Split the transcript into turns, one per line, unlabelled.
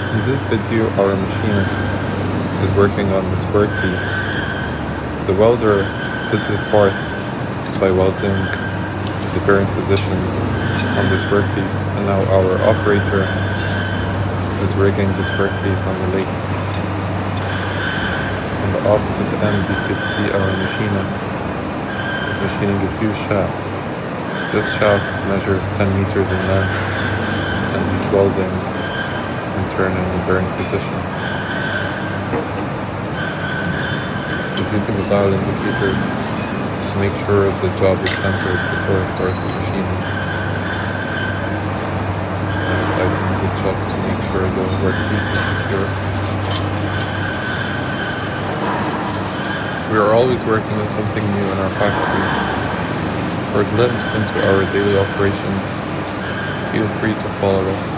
In this video, our machinist is working on this workpiece. The welder did his part by welding the bearing positions on this workpiece, and now our operator is rigging this workpiece on the lathe. On the opposite end, you could see our machinist is machining a huge shaft. This shaft measures 10 meters in length, and he's welding and turning the bearing position. He's using the dial indicator to make sure the job is centered before it starts machining. He's tightening the job to make sure the workpiece is secure. We are always working on something new in our factory. For a glimpse into our daily operations, feel free to follow us.